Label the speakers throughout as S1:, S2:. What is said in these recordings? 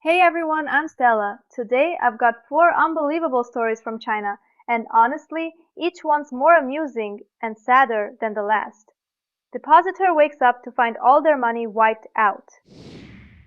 S1: Hey everyone, I'm Stella. Today I've got 4 unbelievable stories from China, and honestly, each one's more amusing and sadder than the last. Depositor wakes up to find all their money wiped out.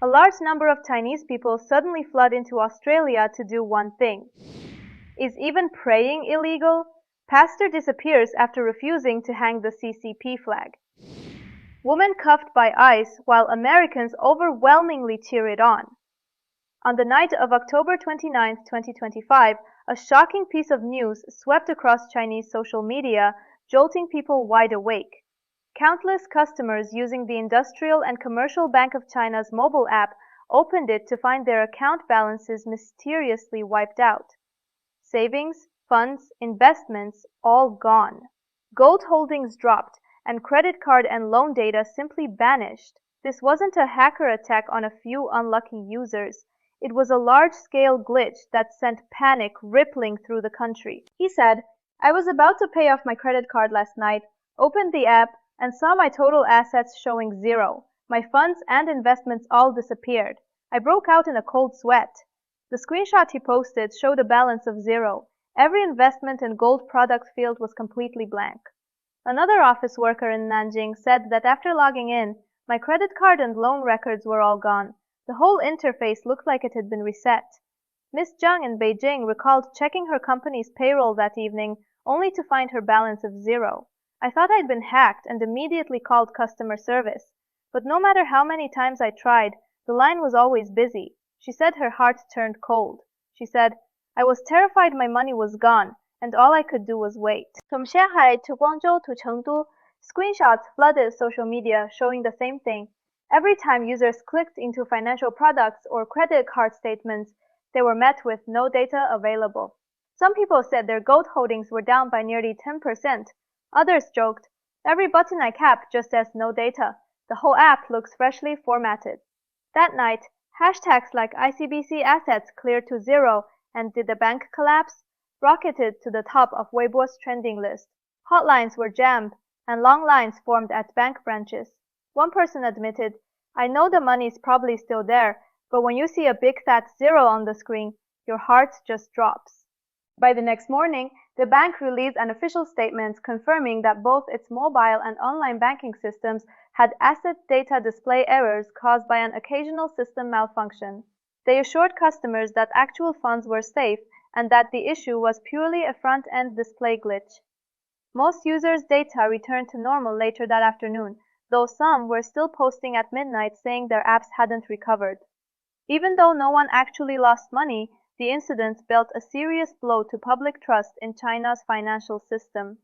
S1: A large number of Chinese people suddenly flood into Australia to do one thing. Is even praying illegal? Pastor disappears after refusing to hang the CCP flag. Woman cuffed by ICE while Americans overwhelmingly cheer it on. On the night of October 29, 2025, a shocking piece of news swept across Chinese social media, jolting people wide awake. Countless customers using the Industrial and Commercial Bank of China's mobile app opened it to find their account balances mysteriously wiped out. Savings, funds, investments, all gone. Gold holdings dropped, and credit card and loan data simply vanished. This wasn't a hacker attack on a few unlucky users. It was a large-scale glitch that sent panic rippling through the country. He said, "I was about to pay off my credit card last night, opened the app, and saw my total assets showing zero. My funds and investments all disappeared. I broke out in a cold sweat." The screenshot he posted showed a balance of zero. Every investment and gold product field was completely blank. Another office worker in Nanjing said that after logging in, "My credit card and loan records were all gone. The whole interface looked like it had been reset." Miss Zhang in Beijing recalled checking her company's payroll that evening, only to find her balance of zero. "I thought I'd been hacked and immediately called customer service. But no matter how many times I tried, the line was always busy." She said her heart turned cold. She said, "I was terrified my money was gone, and all I could do was wait." From Shanghai to Guangzhou to Chengdu, screenshots flooded social media showing the same thing. Every time users clicked into financial products or credit card statements, they were met with no data available. Some people said their gold holdings were down by nearly 10%. Others joked, "Every button I tap just says no data. The whole app looks freshly formatted." That night, hashtags like ICBC assets cleared to zero and "Did the bank collapse?" rocketed to the top of Weibo's trending list. Hotlines were jammed, and long lines formed at bank branches. One person admitted, "I know the money's probably still there, but when you see a big fat zero on the screen, your heart just drops." By the next morning, the bank released an official statement confirming that both its mobile and online banking systems had asset data display errors caused by an occasional system malfunction. They assured customers that actual funds were safe and that the issue was purely a front-end display glitch. Most users' data returned to normal later that afternoon, though some were still posting at midnight saying their apps hadn't recovered. Even though no one actually lost money, the incident dealt a serious blow to public trust in China's financial system.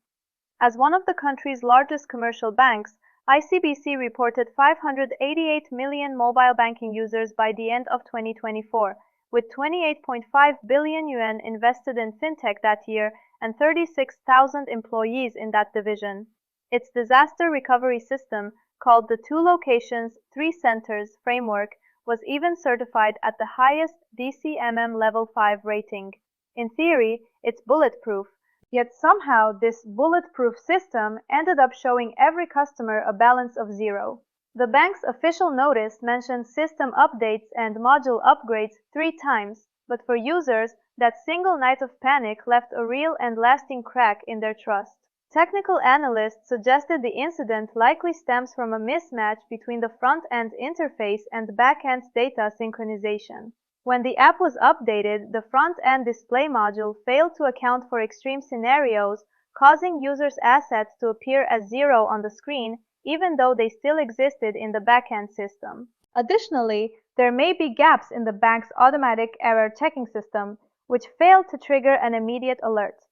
S1: As one of the country's largest commercial banks, ICBC reported 588 million mobile banking users by the end of 2024, with 28.5 billion yuan invested in fintech that year and 36,000 employees in that division. Its disaster recovery system, called the Two Locations, Three Centers framework, was even certified at the highest DCMM Level 5 rating. In theory, it's bulletproof, yet somehow this bulletproof system ended up showing every customer a balance of zero. The bank's official notice mentioned system updates and module upgrades 3 times, but for users, that single night of panic left a real and lasting crack in their trust. Technical analysts suggested the incident likely stems from a mismatch between the front-end interface and back-end data synchronization. When the app was updated, the front-end display module failed to account for extreme scenarios, causing users' assets to appear as zero on the screen, even though they still existed in the back-end system. Additionally, there may be gaps in the bank's automatic error checking system, which failed to trigger an immediate alert.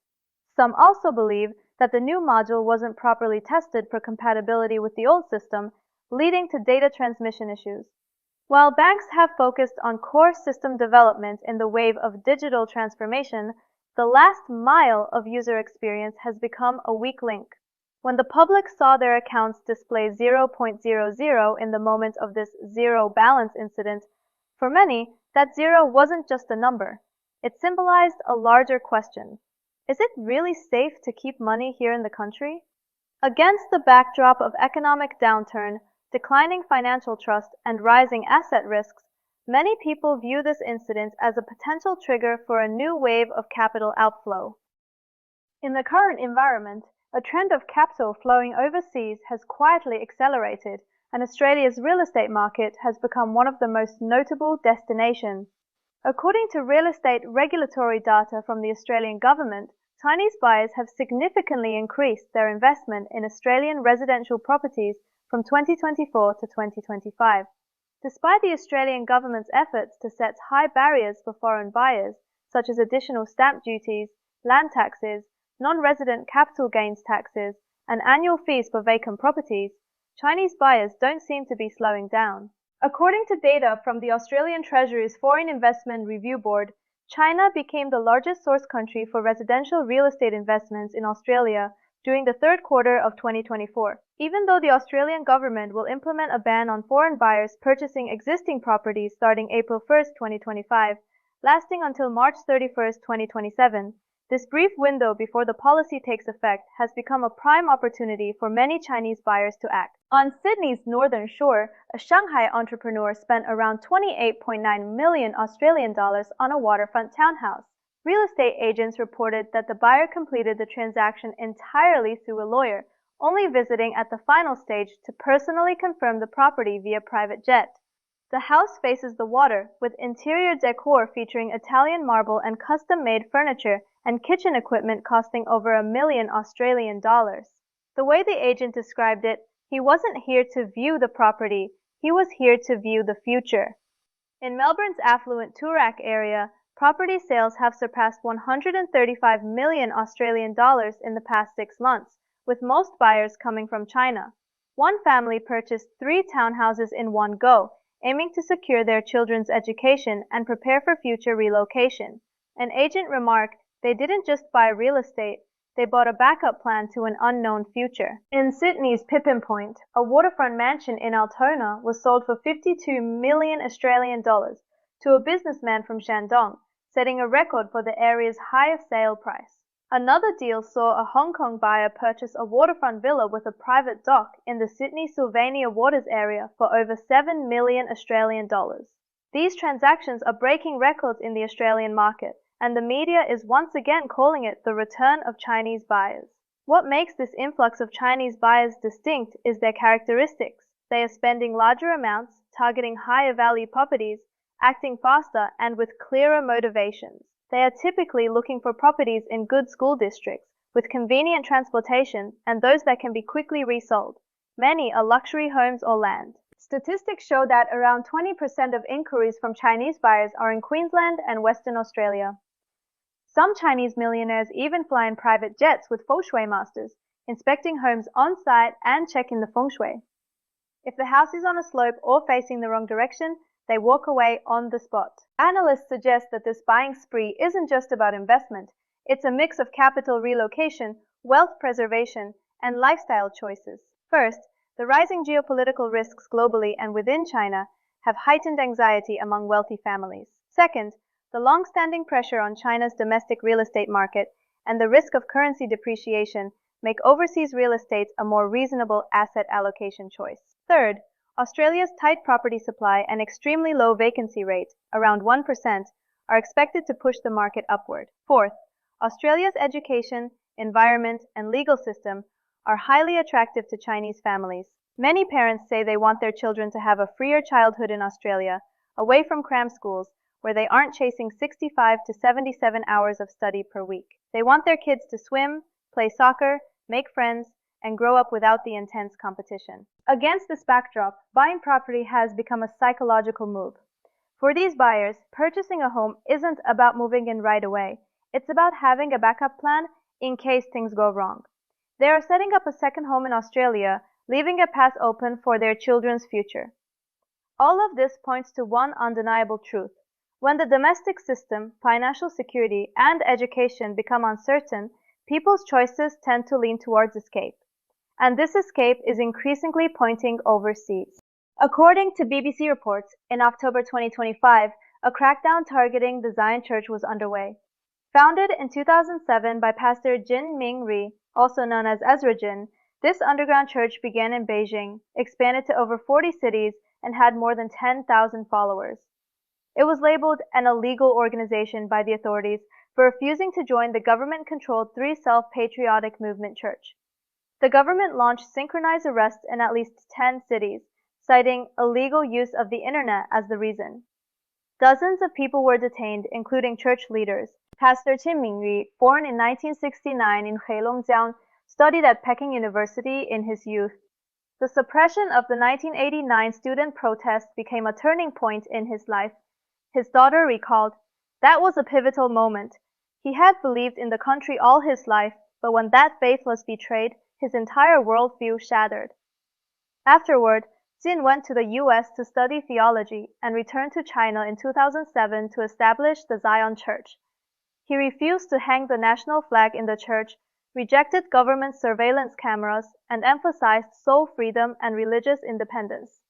S1: Some also believe that the new module wasn't properly tested for compatibility with the old system, leading to data transmission issues. While banks have focused on core system development in the wave of digital transformation, the last mile of user experience has become a weak link. When the public saw their accounts display 0.00 in the moment of this zero balance incident, for many, that zero wasn't just a number. It symbolized a larger question. Is it really safe to keep money here in the country? Against the backdrop of economic downturn, declining financial trust, and rising asset risks, Many people view this incident as a potential trigger for a new wave of capital outflow. In the current environment, a trend of capital flowing overseas has quietly accelerated, and Australia's real estate market has become one of the most notable destinations. According to real estate regulatory data from the Australian government, Chinese buyers have significantly increased their investment in Australian residential properties from 2024 to 2025. Despite the Australian government's efforts to set high barriers for foreign buyers, such as additional stamp duties, land taxes, non-resident capital gains taxes, and annual fees for vacant properties, Chinese buyers don't seem to be slowing down. According to data from the Australian Treasury's Foreign Investment Review Board, China became the largest source country for residential real estate investments in Australia during the third quarter of 2024. Even though the Australian government will implement a ban on foreign buyers purchasing existing properties starting April 1, 2025, lasting until March 31, 2027, this brief window before the policy takes effect has become a prime opportunity for many Chinese buyers to act. On Sydney's northern shore, a Shanghai entrepreneur spent around 28.9 million Australian dollars on a waterfront townhouse. Real estate agents reported that the buyer completed the transaction entirely through a lawyer, only visiting at the final stage to personally confirm the property via private jet. The house faces the water, with interior decor featuring Italian marble and custom-made furniture and kitchen equipment costing over $1 million Australian dollars. The way the agent described it, he wasn't here to view the property, he was here to view the future. In Melbourne's affluent Toorak area, property sales have surpassed 135 million Australian dollars in the past 6 months, with most buyers coming from China. One family purchased 3 townhouses in one go, aiming to secure their children's education and prepare for future relocation. An agent remarked, "They didn't just buy real estate, they bought a backup plan to an unknown future." In Sydney's Pippin Point, a waterfront mansion in Altona was sold for 52 million Australian dollars to a businessman from Shandong, setting a record for the area's highest sale price. Another deal saw a Hong Kong buyer purchase a waterfront villa with a private dock in the Sydney Sylvania Waters area for over 7 million Australian dollars. These transactions are breaking records in the Australian market, and the media is once again calling it the return of Chinese buyers. What makes this influx of Chinese buyers distinct is their characteristics. They are spending larger amounts, targeting higher value properties, acting faster, and with clearer motivations. They are typically looking for properties in good school districts, with convenient transportation, and those that can be quickly resold. Many are luxury homes or land. Statistics show that around 20% of inquiries from Chinese buyers are in Queensland and Western Australia. Some Chinese millionaires even fly in private jets with feng shui masters, inspecting homes on-site and checking the feng shui. If the house is on a slope or facing the wrong direction, they walk away on the spot. Analysts suggest that this buying spree isn't just about investment, it's a mix of capital relocation, wealth preservation, and lifestyle choices. First, the rising geopolitical risks globally and within China have heightened anxiety among wealthy families. Second, the long-standing pressure on China's domestic real estate market and the risk of currency depreciation make overseas real estate a more reasonable asset allocation choice. Third, Australia's tight property supply and extremely low vacancy rate, around 1%, are expected to push the market upward. Fourth, Australia's education, environment, and legal system are highly attractive to Chinese families. Many parents say they want their children to have a freer childhood in Australia, away from cram schools, where they aren't chasing 65 to 77 hours of study per week. They want their kids to swim, play soccer, make friends, and grow up without the intense competition. Against this backdrop, buying property has become a psychological move. For these buyers, purchasing a home isn't about moving in right away. It's about having a backup plan in case things go wrong. They are setting up a second home in Australia, leaving a path open for their children's future. All of this points to one undeniable truth. When the domestic system, financial security, and education become uncertain, people's choices tend to lean towards escape. And this escape is increasingly pointing overseas. According to BBC reports, in October 2025, a crackdown targeting the Zion Church was underway. Founded in 2007 by Pastor Jin Ming Ri, also known as Ezra Jin, this underground church began in Beijing, expanded to over 40 cities, and had more than 10,000 followers. It was labeled an illegal organization by the authorities for refusing to join the government-controlled Three Self-Patriotic Movement Church. The government launched synchronized arrests in at least 10 cities, citing illegal use of the internet as the reason. Dozens of people were detained, including church leaders. Pastor Qin Mingyue, born in 1969 in Heilongjiang, studied at Peking University in his youth. The suppression of the 1989 student protest became a turning point in his life. His daughter recalled, "That was a pivotal moment. He had believed in the country all his life, but when that faith was betrayed, his entire worldview shattered." Afterward, Jin went to the US to study theology and returned to China in 2007 to establish the Zion Church. He refused to hang the national flag in the church, rejected government surveillance cameras, and emphasized soul freedom and religious independence.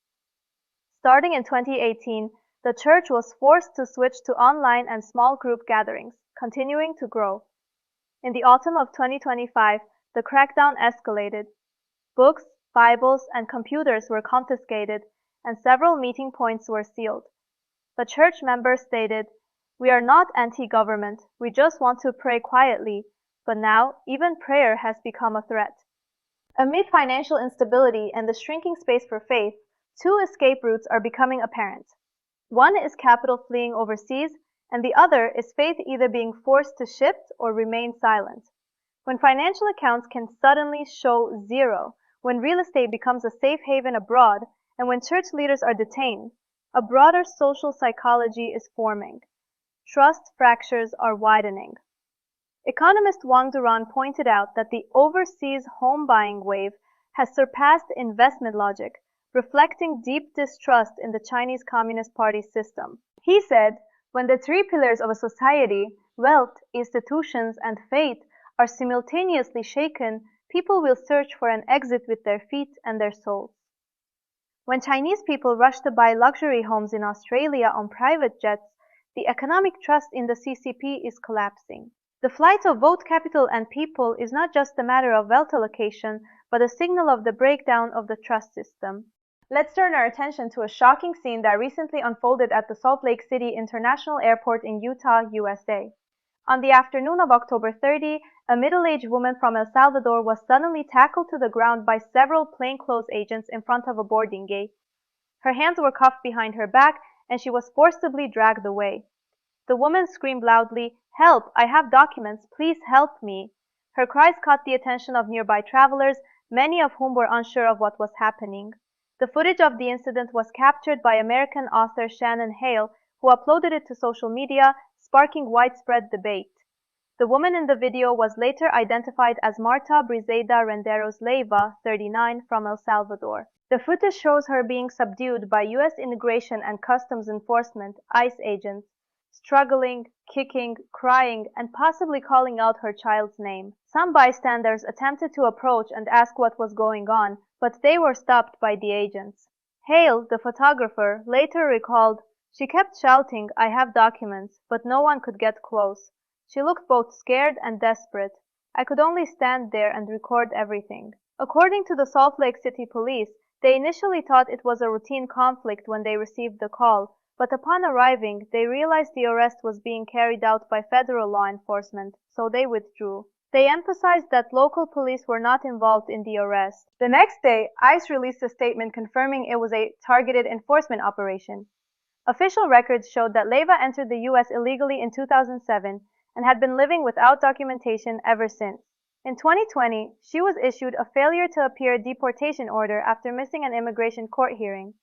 S1: Starting in 2018, the church was forced to switch to online and small group gatherings, continuing to grow. In the autumn of 2025, the crackdown escalated. Books, Bibles, and computers were confiscated, and several meeting points were sealed. The church members stated, "We are not anti-government, we just want to pray quietly," but now even prayer has become a threat. Amid financial instability and the shrinking space for faith, two escape routes are becoming apparent. One is capital fleeing overseas, and the other is faith either being forced to shift or remain silent. When financial accounts can suddenly show zero, when real estate becomes a safe haven abroad, and when church leaders are detained, a broader social psychology is forming. Trust fractures are widening. Economist Wang Duran pointed out that the overseas home buying wave has surpassed investment logic, reflecting deep distrust in the Chinese Communist Party system. He said, "When the three pillars of a society, wealth, institutions, and faith, are simultaneously shaken, people will search for an exit with their feet and their souls." When Chinese people rush to buy luxury homes in Australia on private jets, the economic trust in the CCP is collapsing. The flight of both capital and people is not just a matter of wealth allocation, but a signal of the breakdown of the trust system. Let's turn our attention to a shocking scene that recently unfolded at the Salt Lake City International Airport in Utah, USA. On the afternoon of October 30, a middle-aged woman from El Salvador was suddenly tackled to the ground by several plainclothes agents in front of a boarding gate. Her hands were cuffed behind her back, and she was forcibly dragged away. The woman screamed loudly, "Help! I have documents! Please help me!" Her cries caught the attention of nearby travelers, many of whom were unsure of what was happening. The footage of the incident was captured by American author Shannon Hale, who uploaded it to social media, sparking widespread debate. The woman in the video was later identified as Marta Briseida Renderos Leiva, 39, from El Salvador. The footage shows her being subdued by U.S. Immigration and Customs Enforcement, ICE agents, struggling, kicking, crying, and possibly calling out her child's name. Some bystanders attempted to approach and ask what was going on, but they were stopped by the agents. Hale, the photographer, later recalled, "She kept shouting, 'I have documents,' but no one could get close. She looked both scared and desperate. I could only stand there and record everything." According to the Salt Lake City Police, they initially thought it was a routine conflict when they received the call, but upon arriving, they realized the arrest was being carried out by federal law enforcement, so they withdrew. They emphasized that local police were not involved in the arrest. The next day, ICE released a statement confirming it was a targeted enforcement operation. Official records showed that Leiva entered the U.S. illegally in 2007 and had been living without documentation ever since. In 2020, she was issued a failure to appear deportation order after missing an immigration court hearing.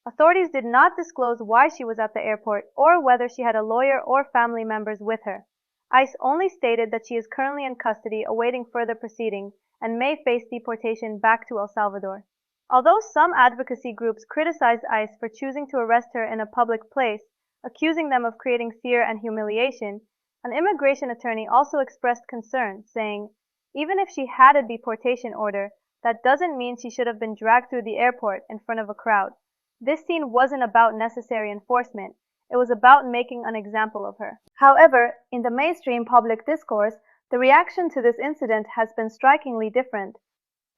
S1: Authorities did not disclose why she was at the airport or whether she had a lawyer or family members with her. ICE only stated that she is currently in custody awaiting further proceedings and may face deportation back to El Salvador. Although some advocacy groups criticized ICE for choosing to arrest her in a public place, accusing them of creating fear and humiliation, an immigration attorney also expressed concern, saying, "Even if she had a deportation order, that doesn't mean she should have been dragged through the airport in front of a crowd. This scene wasn't about necessary enforcement, it was about making an example of her." However, in the mainstream public discourse, the reaction to this incident has been strikingly different.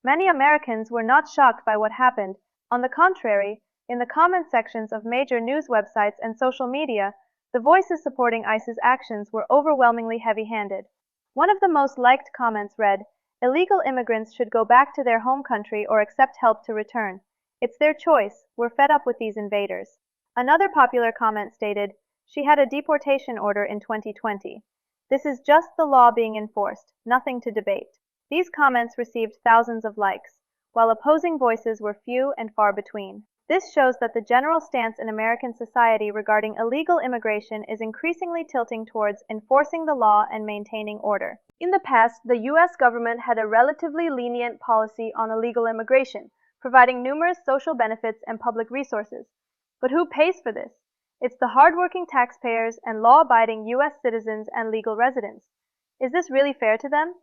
S1: Many Americans were not shocked by what happened. On the contrary, In the comment sections of major news websites and social media, the voices supporting ICE's actions were overwhelmingly heavy-handed. One of the most liked comments read, "Illegal immigrants should go back to their home country or accept help to return. It's their choice. We're fed up with these invaders." Another popular comment stated, "She had a deportation order in 2020. This is just the law being enforced, nothing to debate." These comments received thousands of likes, while opposing voices were few and far between. This shows that the general stance in American society regarding illegal immigration is increasingly tilting towards enforcing the law and maintaining order. In the past, the U.S. government had a relatively lenient policy on illegal immigration, providing numerous social benefits and public resources. But who pays for this? It's the hardworking taxpayers and law-abiding U.S. citizens and legal residents. Is this really fair to them?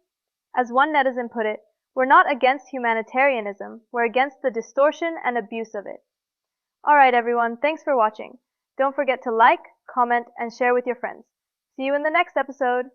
S1: As one netizen put it, "We're not against humanitarianism, we're against the distortion and abuse of it." Alright everyone, thanks for watching. Don't forget to like, comment, and share with your friends. See you in the next episode!